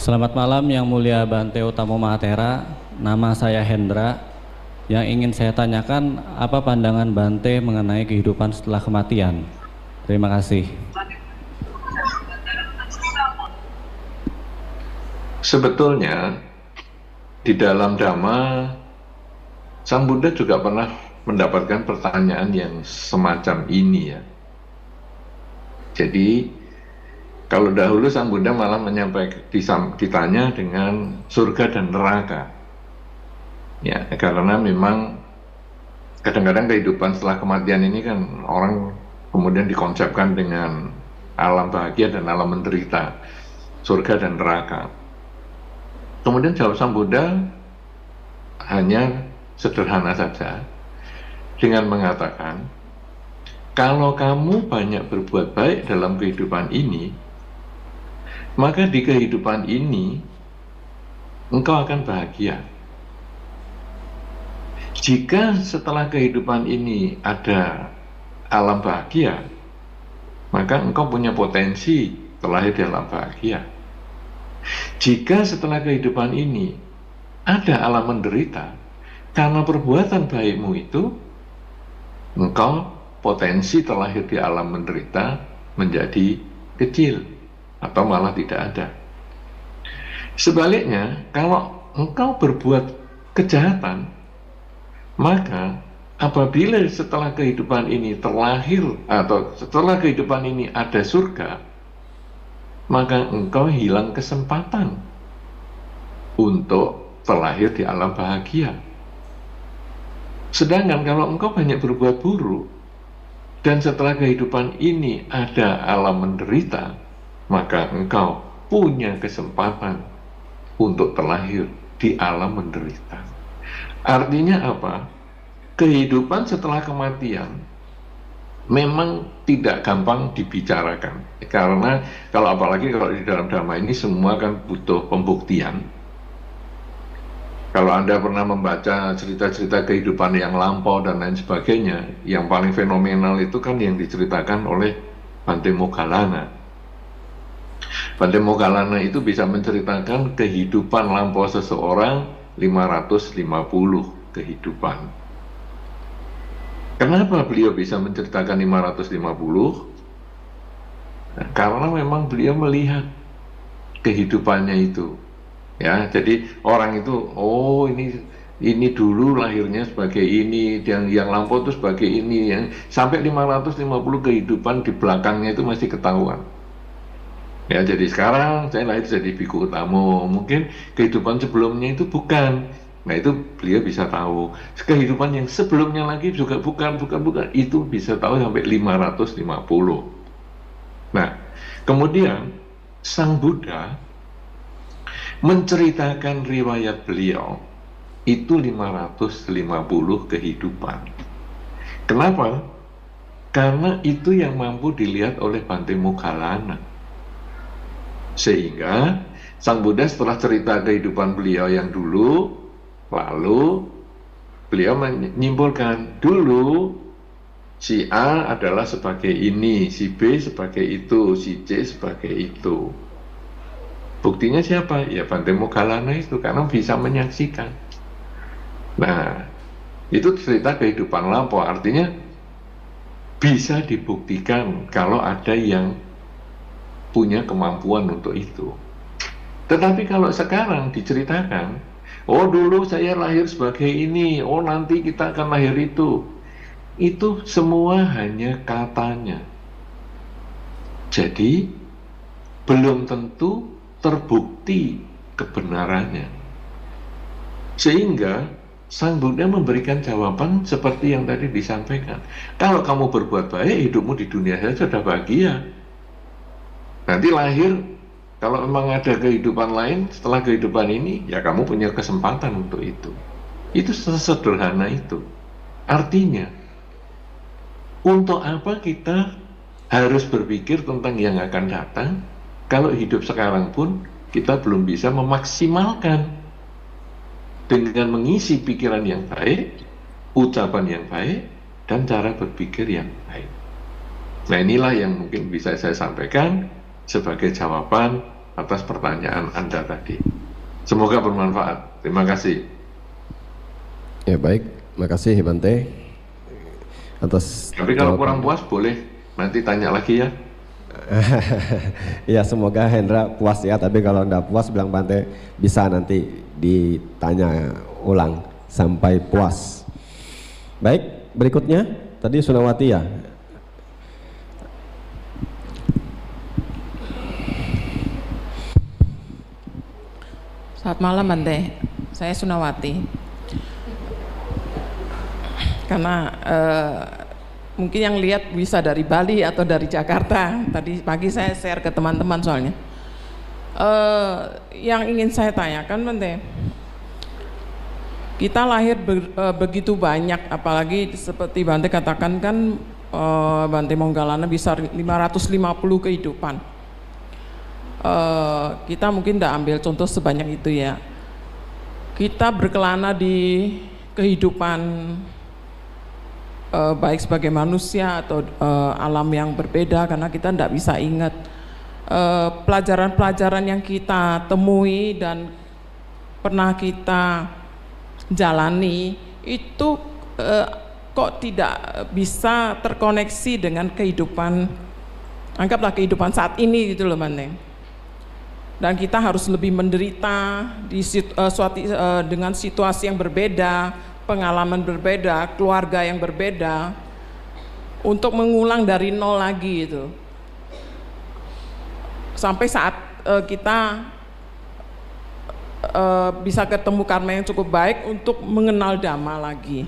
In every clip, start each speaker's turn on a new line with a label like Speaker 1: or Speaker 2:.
Speaker 1: Selamat malam Yang Mulia Bante Utamo Mahatera. Nama saya Hendra. Yang ingin saya tanyakan, apa pandangan Bante mengenai kehidupan setelah kematian? Terima kasih.
Speaker 2: Sebetulnya di dalam Dhamma, Sang Buddha juga pernah mendapatkan pertanyaan yang semacam ini ya. Jadi kalau dahulu Sang Buddha malah menyampaikan, ditanya dengan surga dan neraka. Ya, karena memang kadang-kadang kehidupan setelah kematian ini kan orang kemudian dikonsepkan dengan alam bahagia dan alam menderita, surga dan neraka. Kemudian jawab Sang Buddha hanya sederhana saja dengan mengatakan, kalau kamu banyak berbuat baik dalam kehidupan ini, maka di kehidupan ini engkau akan bahagia. Jika setelah kehidupan ini ada alam bahagia, maka engkau punya potensi terlahir di alam bahagia. Jika setelah kehidupan ini ada alam menderita, karena perbuatan baikmu itu, engkau potensi terlahir di alam menderita menjadi kecil atau malah tidak ada. Sebaliknya, kalau engkau berbuat kejahatan, maka apabila setelah kehidupan ini terlahir atau setelah kehidupan ini ada surga, maka engkau hilang kesempatan untuk terlahir di alam bahagia. Sedangkan kalau engkau banyak berbuat buruk dan setelah kehidupan ini ada alam menderita, maka engkau punya kesempatan untuk terlahir di alam menderita. Artinya apa? Kehidupan setelah kematian memang tidak gampang dibicarakan, karena apalagi kalau di dalam Dhamma ini semua kan butuh pembuktian. Kalau Anda pernah membaca cerita-cerita kehidupan yang lampau dan lain sebagainya, yang paling fenomenal itu kan yang diceritakan oleh Bante Moggallana. Bante Moggallana itu bisa menceritakan kehidupan lampau seseorang 550 kehidupan. Kenapa beliau bisa menceritakan 550? Nah, karena memang beliau melihat kehidupannya itu. Ya, jadi orang itu, oh ini dulu lahirnya sebagai ini, dan yang lampau itu sebagai ini, yang sampai 550 kehidupan di belakangnya itu masih ketahuan. Ya, jadi sekarang saya lahir jadi Bhikkhu Utamo, mungkin kehidupan sebelumnya itu bukan. Nah, itu beliau bisa tahu. Kehidupan yang sebelumnya lagi juga bukan, itu bisa tahu sampai 550. Nah, kemudian Sang Buddha menceritakan riwayat beliau itu 550 kehidupan. Kenapa? Karena itu yang mampu dilihat oleh Bante Moggallana. Sehingga Sang Buddha setelah cerita kehidupan beliau yang dulu, lalu beliau menyimpulkan, dulu si A adalah sebagai ini, si B sebagai itu, si C sebagai itu. Buktinya siapa? Ya Bante Moggallana itu, karena bisa menyaksikan. Nah, itu cerita kehidupan lampau, artinya bisa dibuktikan kalau ada yang punya kemampuan untuk itu. Tetapi kalau sekarang diceritakan, oh dulu saya lahir sebagai ini, oh nanti kita akan lahir itu semua hanya katanya. Jadi belum tentu terbukti kebenarannya. Sehingga Sang Buddha memberikan jawaban seperti yang tadi disampaikan. Kalau kamu berbuat baik, hidupmu di dunia saja sudah bahagia. Nanti lahir, kalau memang ada kehidupan lain setelah kehidupan ini, ya kamu punya kesempatan untuk itu. Itu sesederhana itu. Artinya, untuk apa kita harus berpikir tentang yang akan datang, kalau hidup sekarang pun kita belum bisa memaksimalkan dengan mengisi pikiran yang baik, ucapan yang baik, dan cara berpikir yang baik. Nah, inilah yang mungkin bisa saya sampaikan sebagai jawaban atas pertanyaan Anda tadi. Semoga bermanfaat. Terima kasih.
Speaker 3: Ya baik, makasih Bante atas.
Speaker 2: Tapi kalau kurang puas boleh nanti tanya lagi ya.
Speaker 3: Ya semoga Hendra puas ya, tapi kalau enggak puas bilang Bante bisa nanti ditanya ulang sampai puas. Baik, berikutnya tadi Sunawati ya.
Speaker 4: Selamat malam Bante, saya Sunawati. Karena mungkin yang lihat bisa dari Bali atau dari Jakarta. Tadi pagi saya share ke teman-teman soalnya. Yang ingin saya tanyakan Bante, kita lahir begitu banyak, apalagi seperti Bante katakan kan, Bante Monggalana bisa 550 kehidupan. Kita mungkin tidak ambil contoh sebanyak itu ya. Kita berkelana di kehidupan baik sebagai manusia atau alam yang berbeda, karena kita tidak bisa ingat pelajaran-pelajaran yang kita temui dan pernah kita jalani itu kok tidak bisa terkoneksi dengan kehidupan, anggaplah kehidupan saat ini gitu loh Bante. Dan kita harus lebih menderita dengan situasi yang berbeda, pengalaman berbeda, keluarga yang berbeda, untuk mengulang dari nol lagi itu. Sampai saat kita bisa ketemu karma yang cukup baik untuk mengenal Dhamma lagi.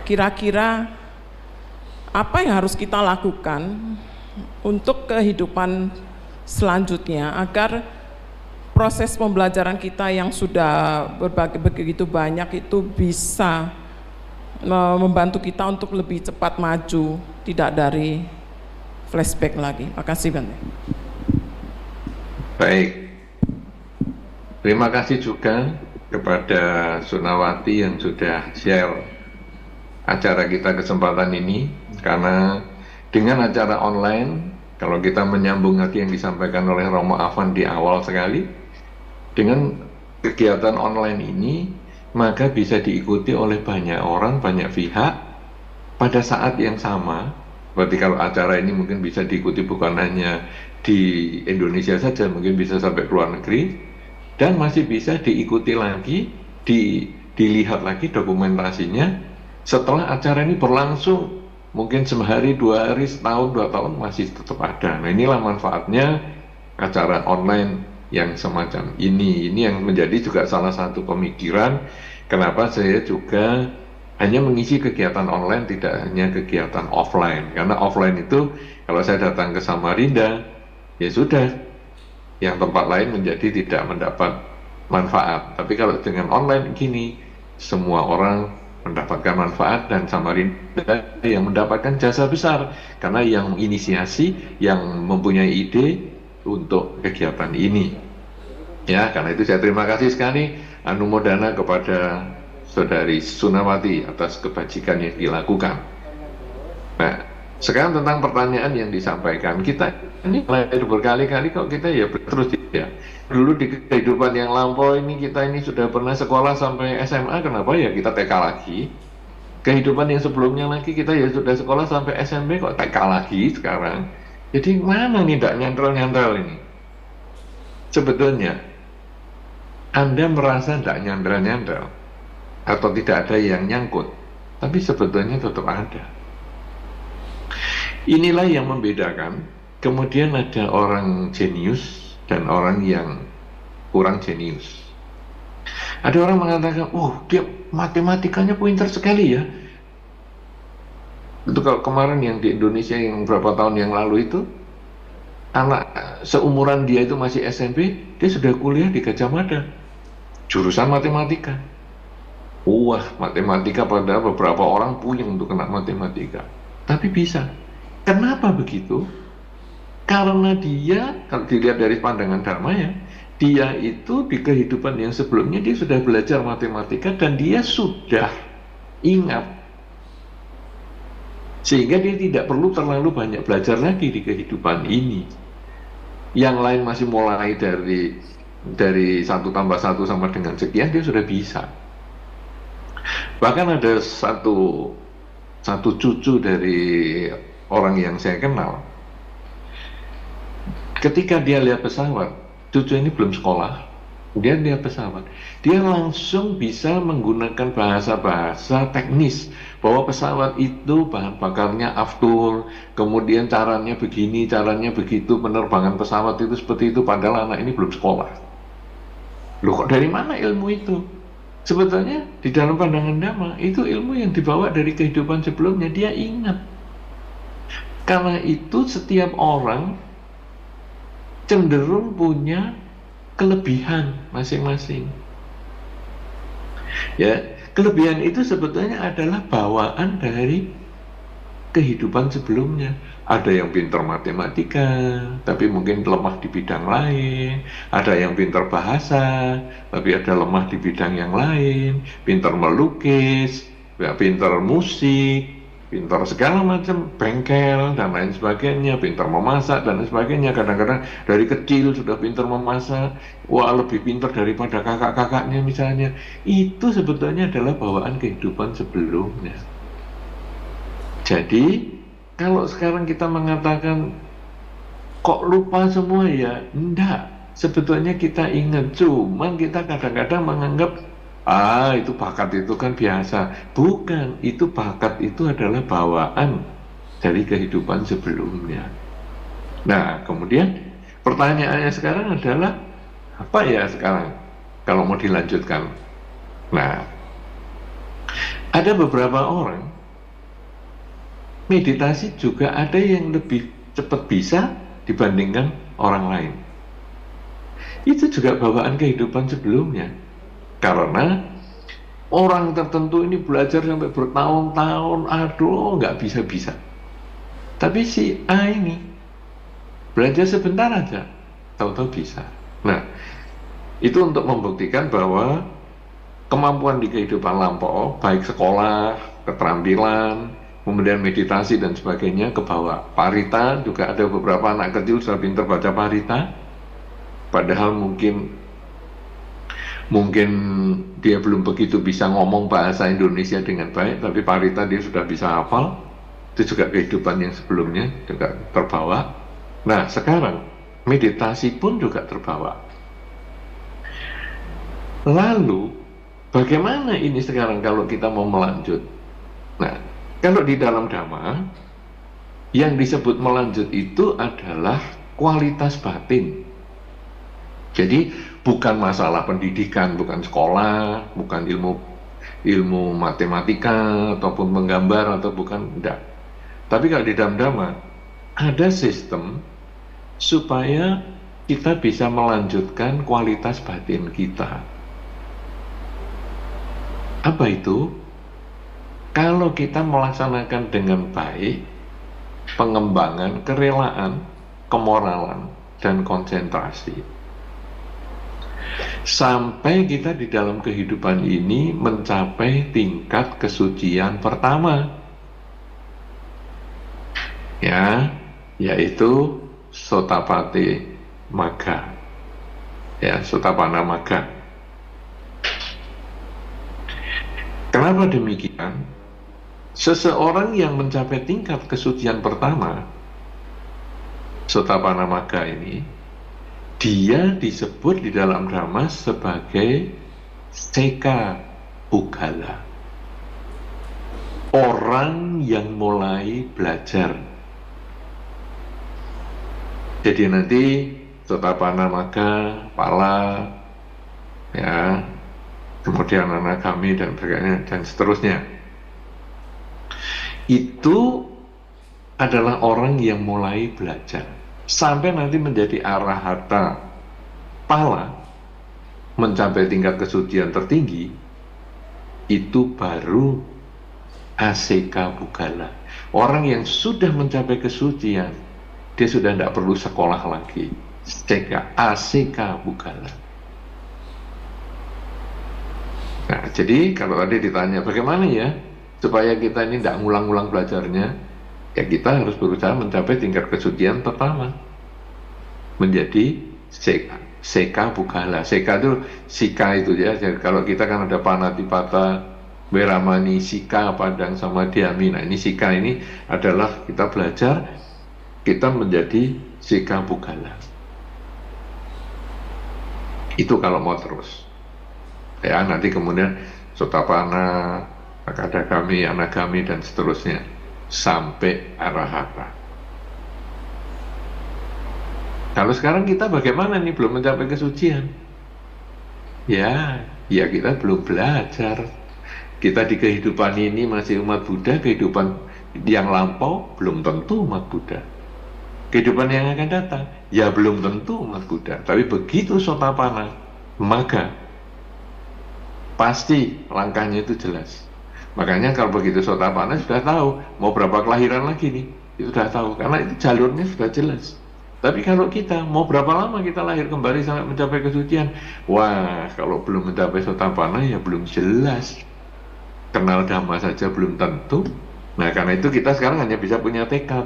Speaker 4: Kira-kira apa yang harus kita lakukan untuk kehidupan selanjutnya agar proses pembelajaran kita yang sudah begitu banyak itu bisa membantu kita untuk lebih cepat maju, tidak dari flashback lagi. Makasih Bante.
Speaker 2: Baik, terima kasih juga kepada Sunawati yang sudah share acara kita kesempatan ini, karena dengan acara online, kalau kita menyambung lagi yang disampaikan oleh Romo Afan di awal sekali, dengan kegiatan online ini, maka bisa diikuti oleh banyak orang, banyak pihak, pada saat yang sama. Berarti kalau acara ini mungkin bisa diikuti bukan hanya di Indonesia saja, mungkin bisa sampai ke luar negeri, dan masih bisa diikuti lagi, dilihat lagi dokumentasinya, setelah acara ini berlangsung. Mungkin sehari, 2 hari, setahun, 2 tahun masih tetap ada. Nah inilah manfaatnya acara online yang semacam ini. Ini yang menjadi juga salah satu pemikiran kenapa saya juga hanya mengisi kegiatan online, tidak hanya kegiatan offline. Karena offline itu kalau saya datang ke Samarinda, ya sudah, yang tempat lain menjadi tidak mendapat manfaat. Tapi kalau dengan online gini, semua orang mendapatkan manfaat, dan Samarinda yang mendapatkan jasa besar karena yang inisiasi, yang mempunyai ide untuk kegiatan ini. Ya, karena itu saya terima kasih sekali anumodana kepada Saudari Sunawati atas kebajikan yang dilakukan. Nah, sekarang tentang pertanyaan yang disampaikan, kita ini lahir berkali-kali kok kita ya terus ya. Dulu di kehidupan yang lampau ini kita ini sudah pernah sekolah sampai SMA, kenapa ya kita TK lagi? Kehidupan yang sebelumnya lagi kita ya sudah sekolah sampai SMP, kok TK lagi sekarang? Jadi mana nih tidak nyantol-nyantol ini? Sebetulnya Anda merasa tidak nyantol-nyantol atau tidak ada yang nyangkut, tapi sebetulnya tetap ada. Inilah yang membedakan. Kemudian ada orang jenius dan orang yang kurang jenius. Ada orang mengatakan, dia matematikanya pintar sekali ya. Itu kalau kemarin yang di Indonesia yang beberapa tahun yang lalu itu, anak seumuran dia itu masih SMP, dia sudah kuliah di Gajah Mada, jurusan matematika. Wah, matematika pada beberapa orang puyeng untuk kena matematika, tapi bisa. Kenapa begitu? Karena dia, kalau dilihat dari pandangan Dharma ya, dia itu di kehidupan yang sebelumnya dia sudah belajar matematika dan dia sudah ingat Sehingga dia tidak perlu terlalu banyak belajar lagi di kehidupan ini. Yang lain masih mulai dari 1+1 sama dengan sekian, dia sudah bisa. Bahkan ada satu cucu dari orang yang saya kenal, ketika dia lihat pesawat, cucu ini belum sekolah, dia lihat pesawat, dia langsung bisa menggunakan bahasa-bahasa teknis bahwa pesawat itu bahan bakarnya aftur, kemudian caranya begini, caranya begitu, penerbangan pesawat itu seperti itu, padahal anak ini belum sekolah. Loh, kok dari mana ilmu itu? Sebetulnya di dalam pandangan Dhamma itu ilmu yang dibawa dari kehidupan sebelumnya, dia ingat. Karena itu setiap orang cenderung punya kelebihan masing-masing. Ya, kelebihan itu sebetulnya adalah bawaan dari kehidupan sebelumnya. Ada yang pintar matematika, tapi mungkin lemah di bidang lain. Ada yang pintar bahasa, tapi ada lemah di bidang yang lain. Pintar melukis, ya, pintar musik, pintar segala macam, bengkel dan lain sebagainya, pintar memasak dan lain sebagainya. Kadang-kadang dari kecil sudah pintar memasak, wah lebih pintar daripada kakak-kakaknya misalnya. Itu sebetulnya adalah bawaan kehidupan sebelumnya. Jadi kalau sekarang kita mengatakan kok lupa semua ya, enggak. Sebetulnya kita ingat, cuman kita kadang-kadang menganggap itu bakat itu kan biasa. Bukan, itu bakat itu adalah bawaan dari kehidupan sebelumnya. Nah, kemudian pertanyaannya sekarang adalah apa ya sekarang kalau mau dilanjutkan? Nah, ada beberapa orang meditasi juga ada yang lebih cepat bisa dibandingkan orang lain. Itu juga bawaan kehidupan sebelumnya. Karena orang tertentu ini belajar sampai bertahun-tahun, nggak bisa-bisa. Tapi si A ini belajar sebentar aja, tahu-tahu bisa. Nah, itu untuk membuktikan bahwa kemampuan di kehidupan lampau, baik sekolah, keterampilan, kemudian meditasi dan sebagainya ke bawah. Parita juga ada beberapa anak kecil sudah pintar baca parita, padahal mungkin dia belum begitu bisa ngomong bahasa Indonesia dengan baik, tapi parita dia sudah bisa hafal. Itu juga kehidupan yang sebelumnya juga terbawa. Nah, sekarang meditasi pun juga terbawa. Lalu bagaimana ini sekarang kalau kita mau melanjut? Nah, kalau di dalam Dhamma, yang disebut melanjut itu adalah kualitas batin. Jadi bukan masalah pendidikan, bukan sekolah, bukan ilmu matematika ataupun menggambar atau bukan, enggak. Tapi kalau di dalam Dhamma ada sistem supaya kita bisa melanjutkan kualitas batin kita. Apa itu? Kalau kita melaksanakan dengan baik, pengembangan, kerelaan, kemoralan, dan konsentrasi. Sampai kita di dalam kehidupan ini mencapai tingkat kesucian pertama. Ya, yaitu Sotapati Magga. Ya, Sotapanna Magga. Kenapa demikian? Seseorang yang mencapai tingkat kesucian pertama, Sotapanna Magga ini, dia disebut di dalam Dhamma sebagai Seka Pugala, orang yang mulai belajar. Jadi nanti Sotapanna Magga, Pala, ya, kemudian Anagami dan sebagainya dan seterusnya. Itu adalah orang yang mulai belajar sampai nanti menjadi arahata pala, mencapai tingkat kesucian tertinggi. Itu baru Aseka Pugala, orang yang sudah mencapai kesucian, dia sudah tidak perlu sekolah lagi. Aseka Pugala. Nah, jadi kalau tadi ditanya bagaimana ya supaya kita ini tidak ngulang-ngulang belajarnya, ya kita harus berusaha mencapai tingkat kesucian pertama, menjadi seka bugala. Seka itu sika itu ya. Jadi kalau kita kan ada panatipata, Weramani, sika, padang, sama diami. Nah ini sika ini adalah kita belajar, kita menjadi seka bugala. Itu kalau mau terus. Ya nanti kemudian sotapana, akadagami, anagami, dan seterusnya sampai arahata. Kalau sekarang kita bagaimana nih, belum mencapai kesucian? Ya kita belum belajar. Kita di kehidupan ini masih umat Buddha, kehidupan yang lampau belum tentu umat Buddha. Kehidupan yang akan datang, ya belum tentu umat Buddha. Tapi begitu sotapana, maka pasti langkahnya itu jelas. Makanya kalau begitu sotapana sudah tahu mau berapa kelahiran lagi nih, itu sudah tahu, karena itu jalurnya sudah jelas. Tapi kalau kita mau berapa lama kita lahir kembali sampai mencapai kesucian, wah kalau belum mencapai sotapana ya belum jelas. Kenal Dhamma saja belum tentu. Nah karena itu kita sekarang hanya bisa punya tekad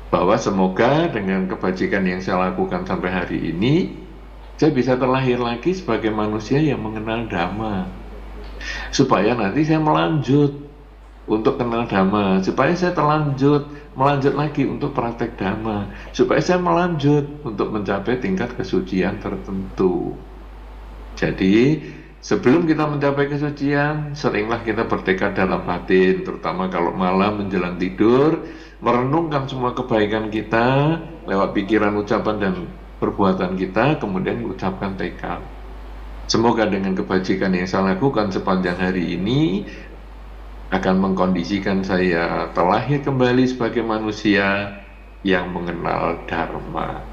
Speaker 2: bahwa semoga dengan kebajikan yang saya lakukan sampai hari ini, saya bisa terlahir lagi sebagai manusia yang mengenal Dhamma, supaya nanti saya melanjut untuk kenal Dhamma, supaya saya melanjut lagi untuk praktek Dhamma, supaya saya melanjut untuk mencapai tingkat kesucian tertentu. Jadi sebelum kita mencapai kesucian, seringlah kita bertekad dalam batin, terutama kalau malam menjelang tidur, merenungkan semua kebaikan kita lewat pikiran, ucapan, dan perbuatan kita, kemudian mengucapkan tekad. Semoga dengan kebajikan yang saya lakukan sepanjang hari ini akan mengkondisikan saya terlahir kembali sebagai manusia yang mengenal Dharma.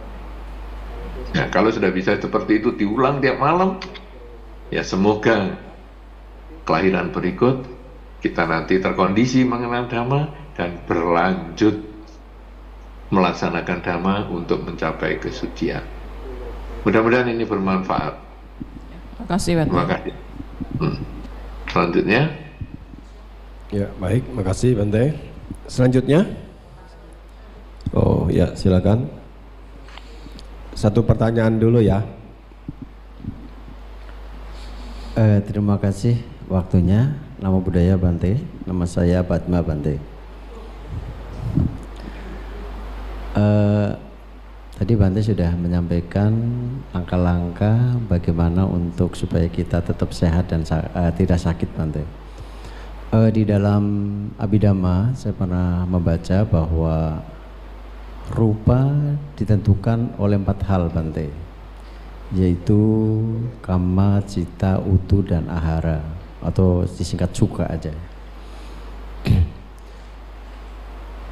Speaker 2: Nah, kalau sudah bisa seperti itu diulang tiap malam, ya semoga kelahiran berikut kita nanti terkondisi mengenal Dhamma dan berlanjut melaksanakan Dhamma untuk mencapai kesucian. Mudah-mudahan ini bermanfaat.
Speaker 4: Terima kasih, Bante.
Speaker 2: Terima kasih. Selanjutnya.
Speaker 3: Ya, baik, makasih Bante. Selanjutnya. Oh ya, silakan. Satu pertanyaan dulu ya.
Speaker 5: Terima kasih waktunya. Nama budaya Bante. Nama saya Padma Bante. Tadi Bante sudah menyampaikan langkah-langkah bagaimana untuk supaya kita tetap sehat dan tidak sakit, Bante. Di dalam Abhidhamma saya pernah membaca bahwa rupa ditentukan oleh 4 hal, Bante, yaitu kama, cita, utu, dan ahara, atau disingkat suka aja.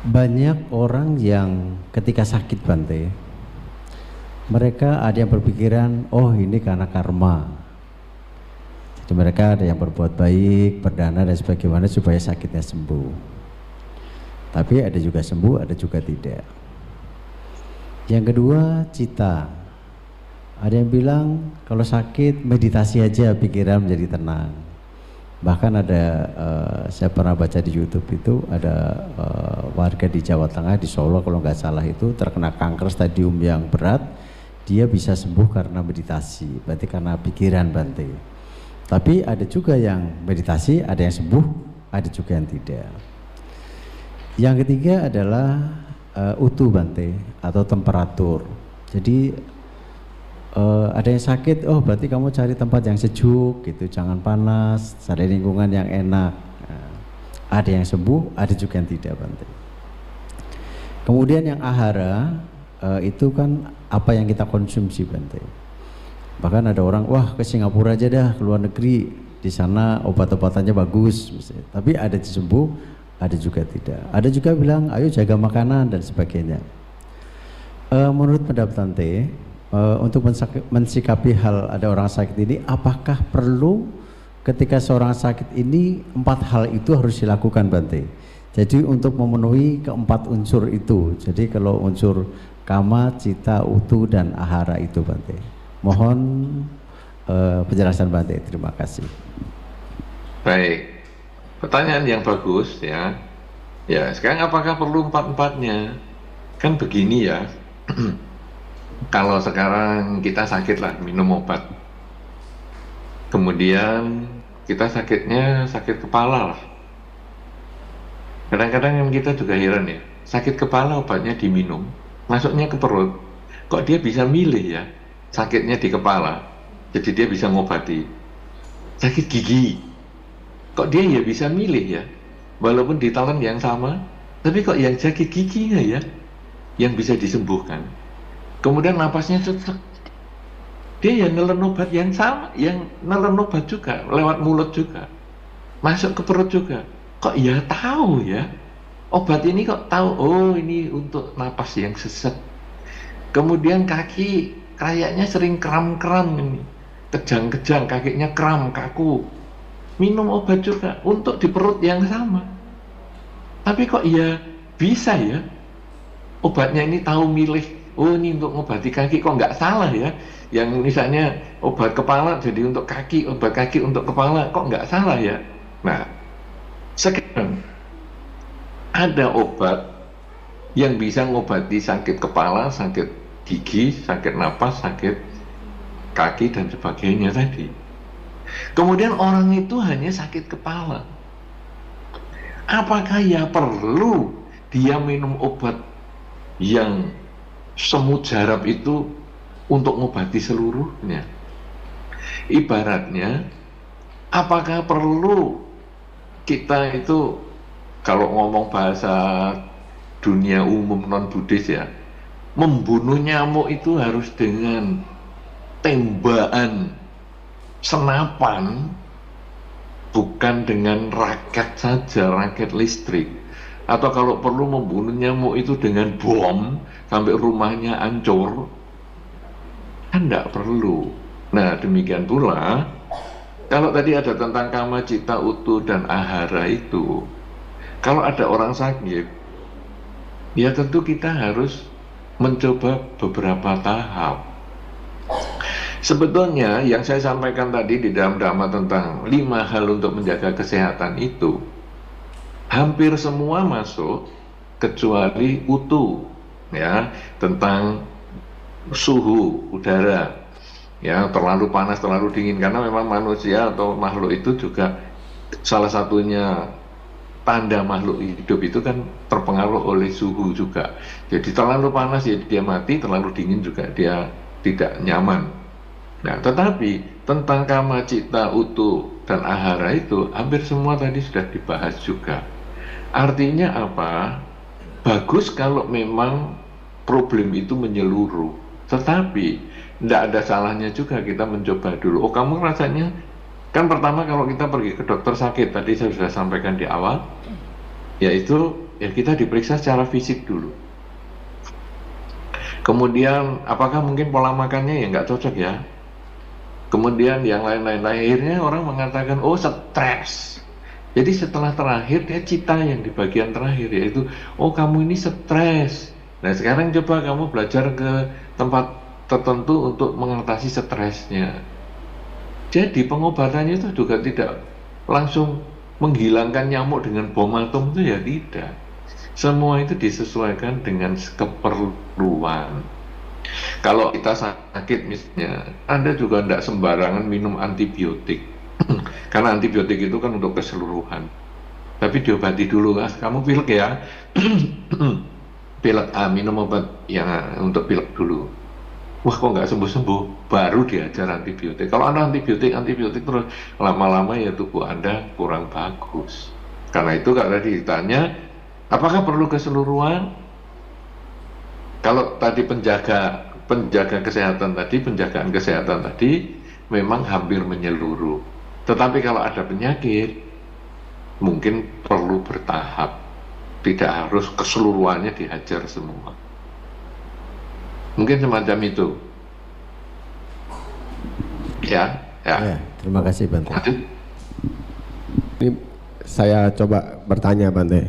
Speaker 5: Banyak orang yang ketika sakit, Bante, mereka ada yang berpikiran, oh ini karena karma. Jadi mereka ada yang berbuat baik, berdana dan sebagainya supaya sakitnya sembuh. Tapi ada juga sembuh, ada juga tidak. Yang kedua, cita. Ada yang bilang kalau sakit meditasi aja pikiran menjadi tenang. Bahkan ada, saya pernah baca di YouTube itu ada warga di Jawa Tengah, di Solo kalau nggak salah itu, terkena kanker stadium yang berat, dia bisa sembuh karena meditasi, berarti karena pikiran, Bante. Tapi ada juga yang meditasi, ada yang sembuh, ada juga yang tidak. Yang ketiga adalah utu, Bante, atau temperatur. Jadi ada yang sakit, oh berarti kamu cari tempat yang sejuk gitu, jangan panas, cari lingkungan yang enak. Ada yang sembuh, ada juga yang tidak, Bante. Kemudian yang ahara, itu kan apa yang kita konsumsi, Bante. Bahkan ada orang, wah ke Singapura aja dah, ke luar negeri, di sana obat-obatannya bagus misalnya. Tapi ada yang sembuh, ada juga tidak. Ada juga bilang, ayo jaga makanan dan sebagainya. Menurut pendapat Bante, untuk mensikapi hal ada orang sakit ini, apakah perlu ketika seorang sakit ini 4 hal itu harus dilakukan, Bante? Jadi untuk memenuhi keempat unsur itu, jadi kalau unsur kama, cita, utu, dan ahara itu, Bante. Mohon penjelasan Bante, terima kasih.
Speaker 2: Baik, pertanyaan yang bagus ya. Ya, sekarang apakah perlu 4-4-nya? Kan begini ya, kalau sekarang kita sakit lah, minum obat. Kemudian kita sakitnya sakit kepala lah. Kadang-kadang yang kita juga heran ya, sakit kepala obatnya diminum, masuknya ke perut. Kok dia bisa milih ya, sakitnya di kepala, jadi dia bisa ngobati. Sakit gigi, kok dia ya bisa milih ya, walaupun ditelan yang sama, tapi kok yang sakit giginya ya, yang bisa disembuhkan. Kemudian napasnya sesak, dia ya nelen obat yang sama, yang nelen obat juga, lewat mulut juga, masuk ke perut juga. Kok ya tahu ya, obat ini kok tahu, oh ini untuk napas yang sesak. Kemudian kaki kayaknya sering kram-kram ini, kejang-kejang, kakinya kram, kaku. Minum obat juga untuk di perut yang sama. Tapi kok ya bisa ya, obatnya ini tahu milih, oh ini untuk ngobati kaki, kok nggak salah ya. Yang misalnya obat kepala jadi untuk kaki, obat kaki untuk kepala, kok nggak salah ya. Nah, sekarang ada obat yang bisa ngobati sakit kepala, sakit gigi, sakit napas, sakit kaki dan sebagainya tadi. Kemudian orang itu hanya sakit kepala. Apakah ya perlu dia minum obat yang semujarab itu untuk ngobati seluruhnya? Ibaratnya, apakah perlu kita itu, kalau ngomong bahasa dunia umum non-Buddhis ya, membunuh nyamuk itu harus dengan tembakan senapan, bukan dengan raket saja, raket listrik. Atau kalau perlu membunuh nyamuk itu dengan bom sampai rumahnya hancur, kan tidak perlu. Nah, demikian pula kalau tadi ada tentang kama, cita, utu, dan ahara itu, kalau ada orang sakit, ya tentu kita harus mencoba beberapa tahap. Sebetulnya yang saya sampaikan tadi di dalam Dhamma tentang 5 hal untuk menjaga kesehatan itu, hampir semua masuk kecuali utu, ya, tentang suhu udara. Ya, terlalu panas, terlalu dingin, karena memang manusia atau makhluk itu juga salah satunya tanda makhluk hidup itu kan terpengaruh oleh suhu juga. Jadi terlalu panas ya dia mati, terlalu dingin juga dia tidak nyaman. Nah, tetapi tentang kama, cita, utu, dan ahara itu hampir semua tadi sudah dibahas juga. Artinya apa? Bagus kalau memang problem itu menyeluruh, tetapi tidak ada salahnya juga kita mencoba dulu. Oh, kamu rasanya, kan pertama kalau kita pergi ke dokter sakit, tadi saya sudah sampaikan di awal, yaitu ya kita diperiksa secara fisik dulu. Kemudian apakah mungkin pola makannya ya nggak cocok ya. Kemudian yang lain-lain, akhirnya orang mengatakan, oh stres. Jadi setelah terakhir dia cita yang di bagian terakhir, yaitu oh kamu ini stres. Nah sekarang coba kamu belajar ke tempat tertentu untuk mengatasi stresnya. Jadi pengobatannya itu juga tidak langsung menghilangkan nyamuk dengan bom atom, itu ya tidak. Semua itu disesuaikan dengan keperluan. Kalau kita sakit misalnya, Anda juga tidak sembarangan minum antibiotik. Karena antibiotik itu kan untuk keseluruhan. Tapi diobati dulu, kamu pilek ya. Pilek A, minum obat yang untuk pilek dulu. Wah kok nggak sembuh-sembuh, baru diajar antibiotik. Kalau Anda antibiotik terus, lama-lama ya tubuh Anda kurang bagus. Karena itu kalau tadi ditanya, apakah perlu keseluruhan? Kalau tadi penjagaan kesehatan tadi memang hampir menyeluruh. Tetapi kalau ada penyakit, mungkin perlu bertahap. Tidak harus keseluruhannya dihajar semua. Mungkin semacam itu. Ya.
Speaker 3: Terima kasih Bante. Ini saya coba bertanya Bante.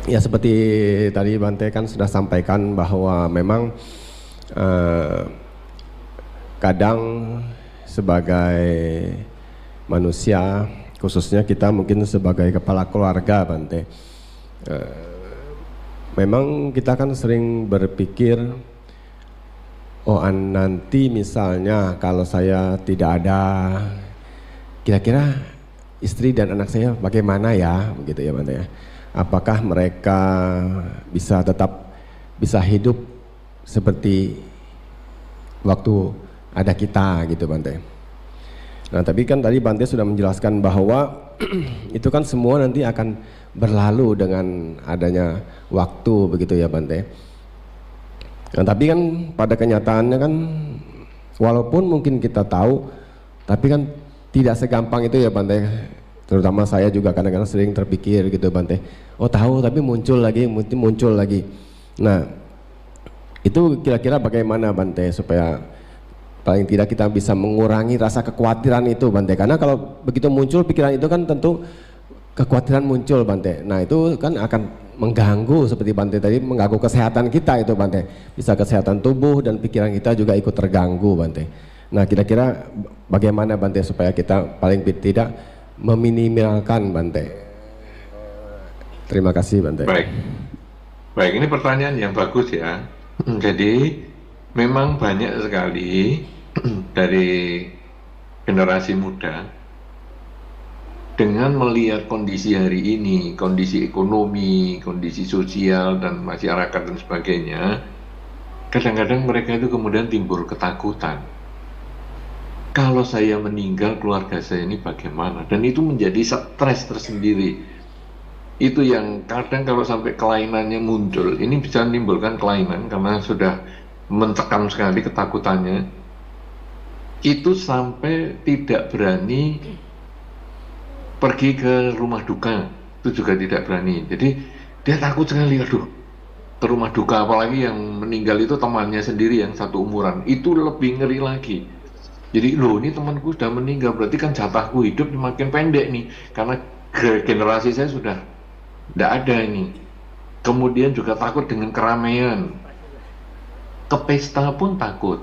Speaker 3: Ya seperti tadi Bante kan sudah sampaikan bahwa memang kadang sebagai manusia, khususnya kita mungkin sebagai kepala keluarga, Bante. Memang kita kan sering berpikir, oh nanti misalnya kalau saya tidak ada, kira-kira istri dan anak saya bagaimana ya, begitu ya Bante ya. Apakah mereka bisa hidup seperti waktu ada kita gitu Bante. Nah tapi kan tadi Bante sudah menjelaskan bahwa itu kan semua nanti akan berlalu dengan adanya waktu begitu ya Bante. Nah tapi kan pada kenyataannya kan walaupun mungkin kita tahu, tapi kan tidak segampang itu ya Bante. Terutama saya juga kadang-kadang sering terpikir gitu Bante. Oh tahu tapi muncul lagi. Nah itu kira-kira bagaimana Bante supaya paling tidak kita bisa mengurangi rasa kekhawatiran itu Bante. Karena kalau begitu muncul pikiran itu kan tentu kekhawatiran muncul Bante. Nah itu kan akan mengganggu seperti Bante tadi, mengganggu kesehatan kita itu Bante. Bisa kesehatan tubuh dan pikiran kita juga ikut terganggu Bante. Nah kira-kira bagaimana Bante supaya kita paling tidak meminimalkan Bante. Terima kasih Bante.
Speaker 2: Baik, ini pertanyaan yang bagus ya. Jadi memang banyak sekali dari generasi muda dengan melihat kondisi hari ini, kondisi ekonomi, kondisi sosial dan masyarakat dan sebagainya, kadang-kadang mereka itu kemudian timbul ketakutan. Kalau saya meninggal, keluarga saya ini bagaimana? Dan itu menjadi stres tersendiri. Itu yang kadang kalau sampai kelainannya muncul, ini bisa menimbulkan kelainan karena sudah mencekam sekali ketakutannya. Itu sampai tidak berani pergi ke rumah duka, itu juga tidak berani. Jadi dia takut sekali, aduh, ke rumah duka, apalagi yang meninggal itu temannya sendiri yang satu umuran, itu lebih ngeri lagi. Jadi loh ini temanku sudah meninggal, berarti kan jatahku hidup makin pendek nih, karena generasi saya sudah tidak ada ini. Kemudian juga takut dengan keramaian, ke pesta pun takut.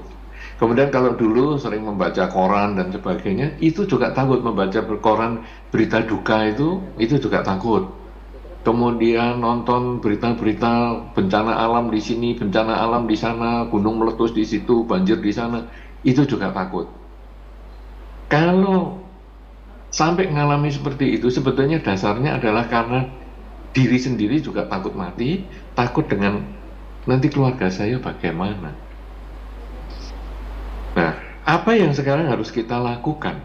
Speaker 2: Kemudian kalau dulu sering membaca koran dan sebagainya, itu juga takut membaca koran berita duka itu juga takut. Kemudian nonton berita-berita bencana alam di sini, bencana alam di sana, gunung meletus di situ, banjir di sana, itu juga takut. Kalau sampai mengalami seperti itu, sebetulnya dasarnya adalah karena diri sendiri juga takut mati, takut dengan nanti keluarga saya bagaimana. Nah, apa yang sekarang harus kita lakukan?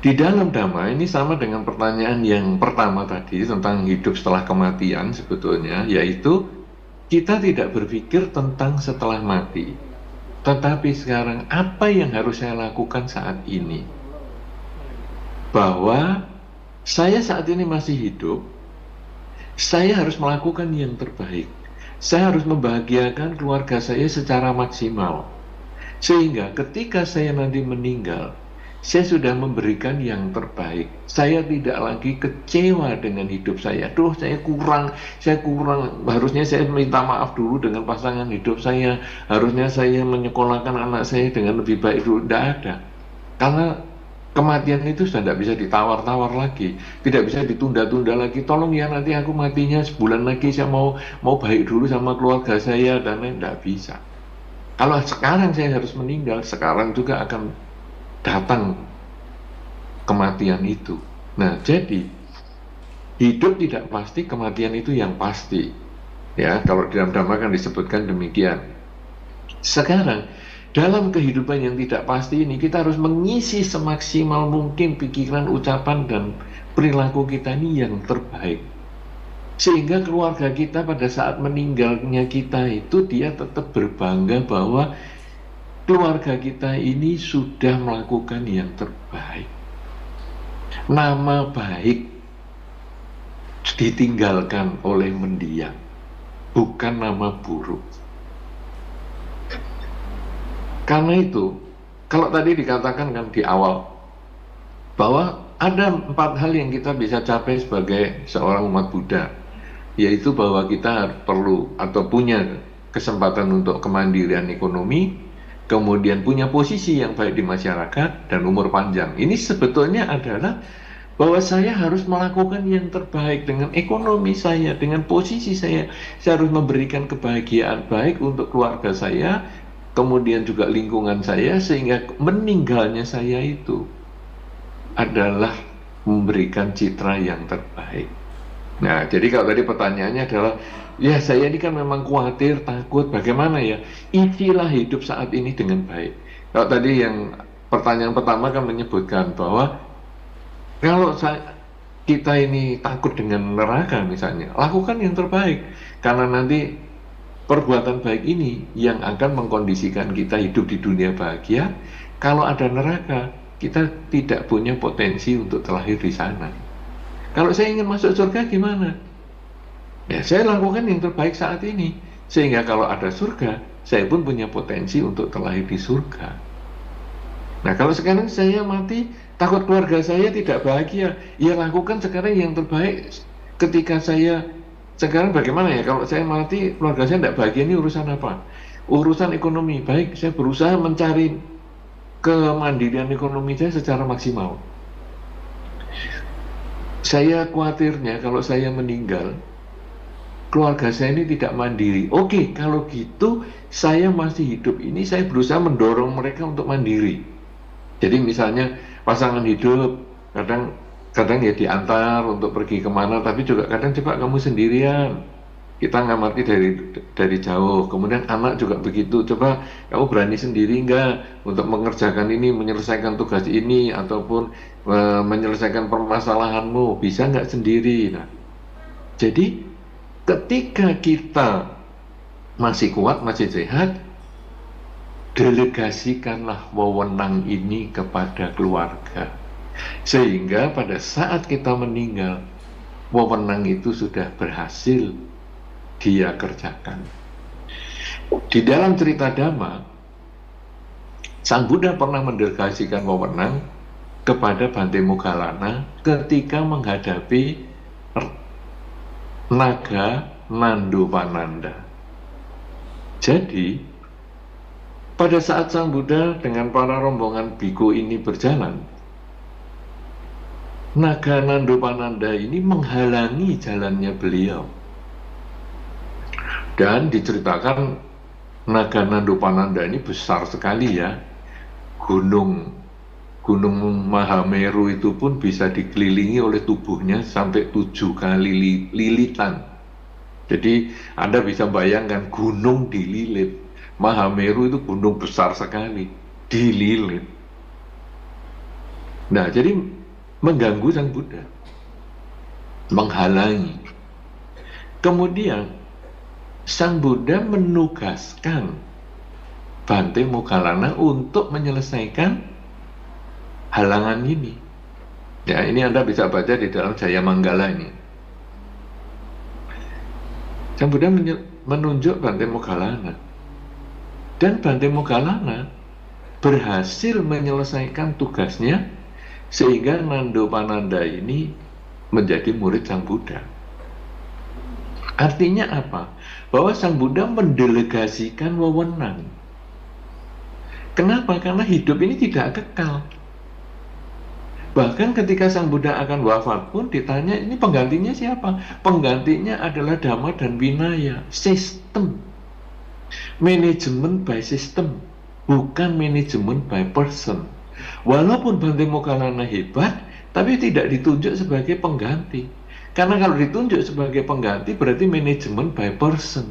Speaker 2: Di dalam Dhamma ini sama dengan pertanyaan yang pertama tadi tentang hidup setelah kematian sebetulnya, yaitu kita tidak berpikir tentang setelah mati. Tetapi sekarang apa yang harus saya lakukan saat ini? Bahwa saya saat ini masih hidup, saya harus melakukan yang terbaik. Saya harus membahagiakan keluarga saya secara maksimal. Sehingga ketika saya nanti meninggal, saya sudah memberikan yang terbaik. Saya tidak lagi kecewa dengan hidup saya. Duh, saya kurang. Harusnya saya minta maaf dulu dengan pasangan hidup saya. Harusnya saya menyekolahkan anak saya dengan lebih baik dulu. Tidak ada. Karena kematian itu sudah tidak bisa ditawar-tawar lagi. Tidak bisa ditunda-tunda lagi. Tolong ya nanti aku matinya sebulan lagi. Saya mau baik dulu sama keluarga saya dan lain. Tidak bisa. Kalau sekarang saya harus meninggal, sekarang juga akan datang kematian itu. Nah, jadi hidup tidak pasti, kematian itu yang pasti. Ya, kalau dalam Dhamma kan disebutkan demikian. Sekarang, dalam kehidupan yang tidak pasti ini, kita harus mengisi semaksimal mungkin pikiran, ucapan, dan perilaku kita ini yang terbaik. Sehingga keluarga kita pada saat meninggalnya kita itu dia tetap berbangga bahwa keluarga kita ini sudah melakukan yang terbaik. Nama baik ditinggalkan oleh mendiang, bukan nama buruk. Karena itu, kalau tadi dikatakan kan di awal bahwa ada 4 hal yang kita bisa capai sebagai seorang umat Buddha, yaitu bahwa kita perlu atau punya kesempatan untuk kemandirian ekonomi, kemudian punya posisi yang baik di masyarakat, dan umur panjang. Ini sebetulnya adalah bahwa saya harus melakukan yang terbaik dengan ekonomi saya, dengan posisi saya. Saya harus memberikan kebahagiaan baik untuk keluarga saya, kemudian juga lingkungan saya, sehingga meninggalnya saya itu adalah memberikan citra yang terbaik. Nah, jadi kalau tadi pertanyaannya adalah, ya saya ini kan memang khawatir, takut, bagaimana ya? Isilah hidup saat ini dengan baik. Kalau tadi yang pertanyaan pertama kan menyebutkan bahwa kalau kita ini takut dengan neraka misalnya, lakukan yang terbaik. Karena nanti perbuatan baik ini yang akan mengkondisikan kita hidup di dunia bahagia. Kalau ada neraka, kita tidak punya potensi untuk terlahir di sana. Kalau saya ingin masuk surga gimana? Ya saya lakukan yang terbaik saat ini. Sehingga kalau ada surga, saya pun punya potensi untuk terlahir di surga. Nah kalau sekarang saya mati, takut keluarga saya tidak bahagia, ya lakukan sekarang yang terbaik. Ketika saya sekarang bagaimana ya, kalau saya mati keluarga saya tidak bahagia, ini urusan apa? Urusan ekonomi. Baik, saya berusaha mencari kemandirian ekonomi saya secara maksimal. Saya khawatirnya kalau saya meninggal, keluarga saya ini tidak mandiri. Oke, kalau gitu saya masih hidup ini, saya berusaha mendorong mereka untuk mandiri. Jadi misalnya pasangan hidup kadang ya diantar untuk pergi kemana, tapi juga kadang coba kamu sendirian, kita ngamati dari jauh. Kemudian anak juga begitu, coba kamu berani sendiri enggak untuk mengerjakan ini, menyelesaikan tugas ini, ataupun menyelesaikan permasalahanmu, bisa enggak sendiri. Nah, jadi ketika kita masih kuat, masih sehat, delegasikanlah wewenang ini kepada keluarga, sehingga pada saat kita meninggal, wewenang itu sudah berhasil dia kerjakan. Di dalam cerita Dhamma, Sang Buddha pernah mendelegasikan wewenang kepada Bante Moggallana ketika menghadapi naga Nandopananda. Jadi pada saat Sang Buddha dengan para rombongan biku ini berjalan, naga Nandopananda ini menghalangi jalannya beliau. Dan diceritakan naga Nandopananda ini besar sekali ya. Gunung Mahameru itu pun bisa dikelilingi oleh tubuhnya sampai 7 kali lilitan. Jadi Anda bisa bayangkan gunung dililit. Mahameru itu gunung besar sekali, dililit. Nah, jadi mengganggu Sang Buddha, menghalangi. Kemudian Sang Buddha menugaskan Bante Moggallana untuk menyelesaikan halangan ini. Ya, ini Anda bisa baca di dalam Jayamanggala ini. Sang Buddha menunjuk Bante Moggallana, dan Bante Moggallana berhasil menyelesaikan tugasnya sehingga Nandopananda ini menjadi murid Sang Buddha. Artinya apa? Bahwa Sang Buddha mendelegasikan wewenang. Kenapa? Karena hidup ini tidak kekal. Bahkan ketika Sang Buddha akan wafat pun ditanya, ini penggantinya siapa? Penggantinya adalah Dhamma dan Vinaya, sistem. Manajemen by system, bukan manajemen by person. Walaupun Bante Moggallana hebat, tapi tidak ditunjuk sebagai pengganti. Karena kalau ditunjuk sebagai pengganti berarti manajemen by person.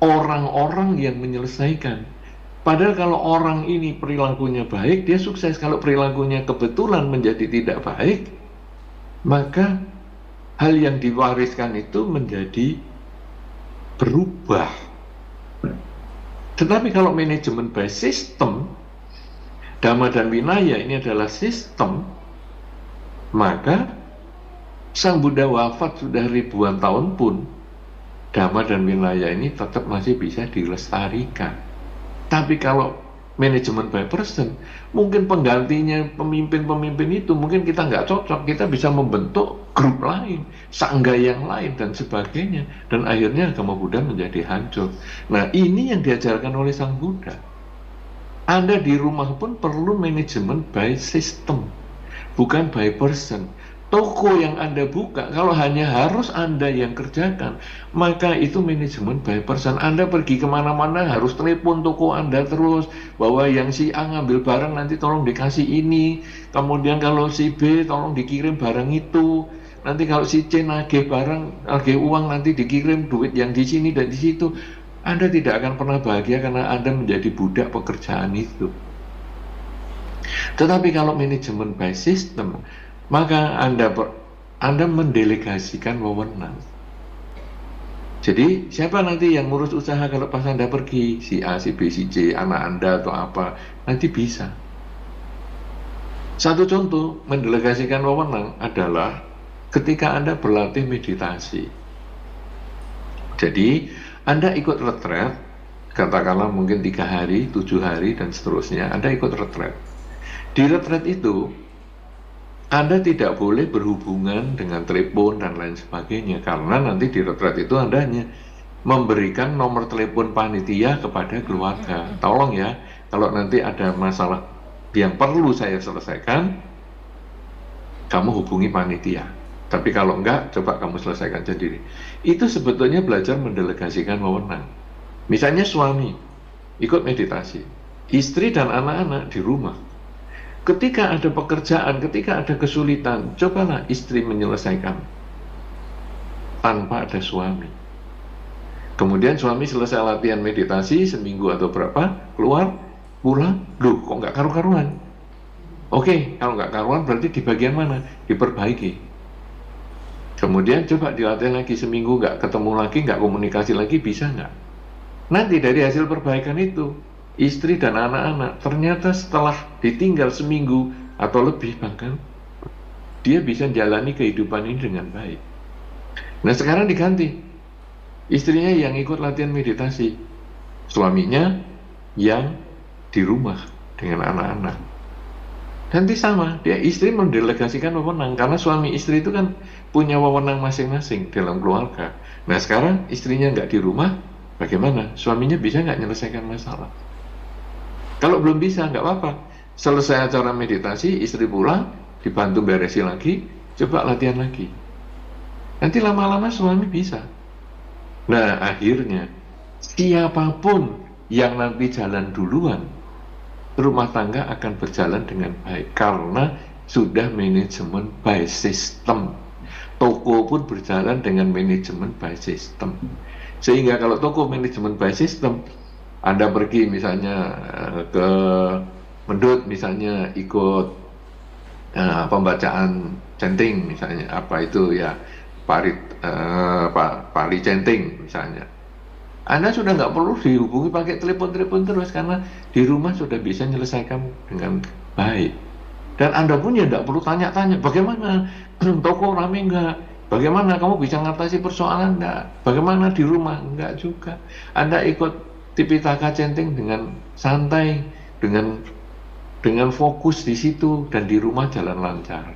Speaker 2: Orang-orang yang menyelesaikan. Padahal kalau orang ini perilakunya baik, dia sukses. Kalau perilakunya kebetulan menjadi tidak baik, maka hal yang diwariskan itu menjadi berubah. Tetapi kalau manajemen by system, Dhamma dan Vinaya ini adalah sistem, maka Sang Buddha wafat sudah ribuan tahun pun Dhamma dan Vinaya ini tetap masih bisa dilestarikan. Tapi kalau manajemen by person, mungkin penggantinya pemimpin-pemimpin itu mungkin kita nggak cocok, kita bisa membentuk grup lain, sangga yang lain dan sebagainya, dan akhirnya agama Buddha menjadi hancur. Nah, ini yang diajarkan oleh Sang Buddha. Anda di rumah pun perlu manajemen by system, bukan by person. Toko yang Anda buka, kalau hanya harus Anda yang kerjakan, maka itu manajemen by person. Anda pergi kemana-mana harus telepon toko Anda terus, bahwa yang si A ngambil barang nanti tolong dikasih ini, kemudian kalau si B tolong dikirim barang itu, nanti kalau si C nagih barang, nagih uang, nanti dikirim duit yang di sini dan di situ. Anda tidak akan pernah bahagia karena Anda menjadi budak pekerjaan itu. Tetapi kalau manajemen by system, maka Anda mendelegasikan wewenang. Jadi siapa nanti yang ngurus usaha kalau pas Anda pergi, si A, si B, si C, anak Anda atau apa, nanti bisa. Satu contoh mendelegasikan wewenang adalah ketika Anda berlatih meditasi. Jadi Anda ikut retret, katakanlah mungkin 3 hari, 7 hari dan seterusnya, Anda ikut retret. Di retret itu Anda tidak boleh berhubungan dengan telepon dan lain sebagainya, karena nanti di retret itu Anda hanya memberikan nomor telepon panitia kepada keluarga. Tolong ya, kalau nanti ada masalah yang perlu saya selesaikan, kamu hubungi panitia. Tapi kalau enggak, coba kamu selesaikan sendiri. Itu sebetulnya belajar mendelegasikan wewenang. Misalnya suami ikut meditasi, istri dan anak-anak di rumah. Ketika ada pekerjaan, ketika ada kesulitan, cobalah istri menyelesaikan tanpa ada suami. Kemudian suami selesai latihan meditasi seminggu atau berapa, keluar, pulang, loh kok nggak karu-karuan? Oke, kalau nggak karuan berarti di bagian mana? Diperbaiki. Kemudian coba dilatih lagi seminggu, nggak ketemu lagi, nggak komunikasi lagi, bisa nggak? Nanti dari hasil perbaikan itu, istri dan anak-anak ternyata setelah ditinggal seminggu atau lebih bahkan, dia bisa jalani kehidupan ini dengan baik. Nah sekarang diganti, istrinya yang ikut latihan meditasi, suaminya yang di rumah dengan anak-anak. Nanti sama, dia istri mendelegasikan wewenang, karena suami istri itu kan punya wewenang masing-masing dalam keluarga. Nah sekarang istrinya nggak di rumah, bagaimana? Suaminya bisa nggak menyelesaikan masalah? Kalau belum bisa, nggak apa-apa. Selesai acara meditasi, istri pulang, dibantu beresin lagi, coba latihan lagi. Nanti lama-lama suami bisa. Nah akhirnya, siapapun yang nanti jalan duluan, rumah tangga akan berjalan dengan baik karena sudah manajemen by system. Toko pun berjalan dengan manajemen by system. Sehingga kalau toko manajemen by system, Anda pergi misalnya ke Mendut, misalnya ikut pembacaan centing misalnya, apa itu ya, pari centing misalnya. Anda sudah nggak perlu dihubungi pakai telepon-telepon terus karena di rumah sudah bisa menyelesaikan dengan baik. Dan Anda pun ya nggak perlu tanya-tanya, bagaimana toko rame nggak? Bagaimana kamu bisa ngatasi persoalan nggak? Bagaimana di rumah? Nggak juga. Anda ikut Tipitaka centing dengan santai, dengan fokus di situ dan di rumah jalan lancar.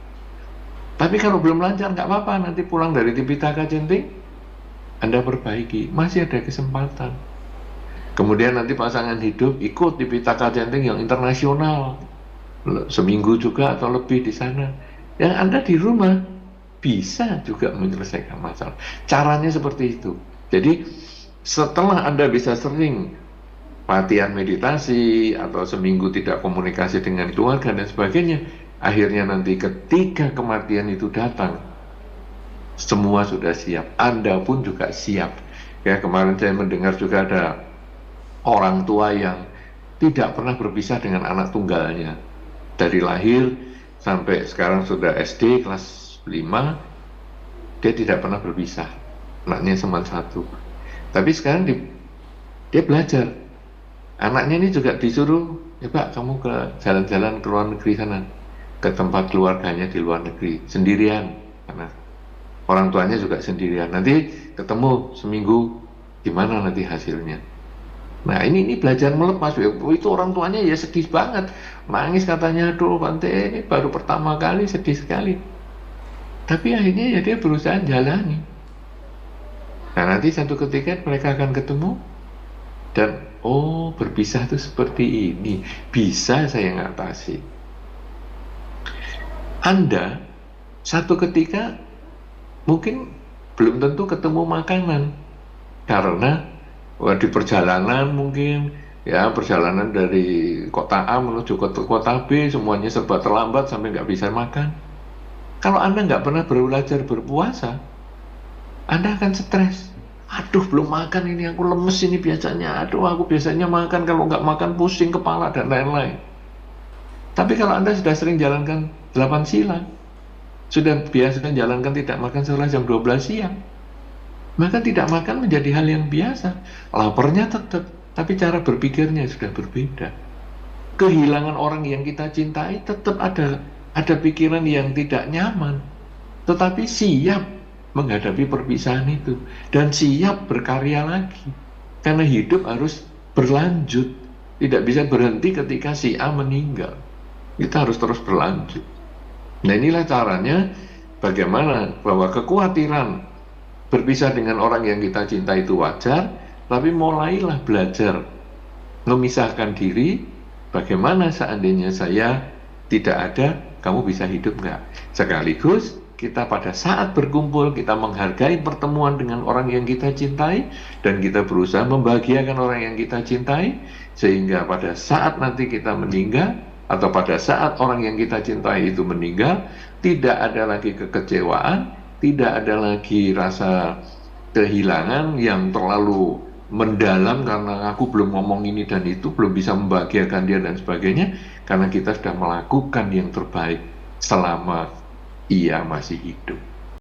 Speaker 2: Tapi kalau belum lancar nggak apa-apa, nanti pulang dari Tipitaka centing Anda perbaiki, masih ada kesempatan. Kemudian nanti pasangan hidup ikut Tipitaka centing yang internasional, seminggu juga atau lebih di sana. Yang Anda di rumah bisa juga menyelesaikan masalah. Caranya seperti itu. Jadi setelah Anda bisa sering latihan meditasi atau seminggu tidak komunikasi dengan keluarga dan sebagainya, akhirnya nanti ketika kematian itu datang, semua sudah siap, Anda pun juga siap. Ya, kemarin saya mendengar juga ada orang tua yang tidak pernah berpisah dengan anak tunggalnya. Dari lahir sampai sekarang sudah SD kelas 5, dia tidak pernah berpisah. Anaknya cuma 1. Tapi sekarang dia belajar. Anaknya ini juga disuruh, ya Pak, kamu ke jalan-jalan ke luar negeri sana, ke tempat keluarganya di luar negeri, sendirian. Karena orang tuanya juga sendirian. Nanti ketemu seminggu, gimana nanti hasilnya. Nah ini belajar melepas. Itu orang tuanya ya sedih banget, nangis katanya, aduh Bante ini baru pertama kali, sedih sekali. Tapi akhirnya ya dia berusaha jalani. Nah nanti satu ketika mereka akan ketemu, Dan oh, berpisah itu seperti ini, bisa saya ngatasi. Anda satu ketika mungkin belum tentu ketemu makanan, karena di perjalanan mungkin, ya perjalanan dari kota A menuju ke kota B, semuanya serba terlambat sampai nggak bisa makan. Kalau Anda nggak pernah belajar berpuasa, Anda akan stres. Aduh, belum makan ini, aku lemes ini biasanya. Aduh, aku biasanya makan, kalau nggak makan pusing kepala dan lain-lain. Tapi kalau Anda sudah sering jalankan 8 sila, sudah biasa jalankan tidak makan setelah jam 12 siang, maka tidak makan menjadi hal yang biasa. Laparnya tetap, tapi cara berpikirnya sudah berbeda. Kehilangan orang yang kita cintai tetap ada pikiran yang tidak nyaman, tetapi siap menghadapi perpisahan itu dan siap berkarya lagi, karena hidup harus berlanjut, tidak bisa berhenti ketika si A meninggal. Kita harus terus berlanjut. Nah, inilah caranya bagaimana bahwa kekhawatiran berpisah dengan orang yang kita cinta itu wajar, tapi mulailah belajar memisahkan diri. Bagaimana seandainya saya tidak ada, kamu bisa hidup nggak? Sekaligus kita pada saat berkumpul, kita menghargai pertemuan dengan orang yang kita cintai, dan kita berusaha membahagiakan orang yang kita cintai, sehingga pada saat nanti kita meninggal, atau pada saat orang yang kita cintai itu meninggal, tidak ada lagi kekecewaan, tidak ada lagi rasa kehilangan yang terlalu mendalam karena aku belum ngomong ini dan itu, belum bisa membahagiakan dia dan sebagainya, karena kita sudah melakukan yang terbaik selama ia masih hidup.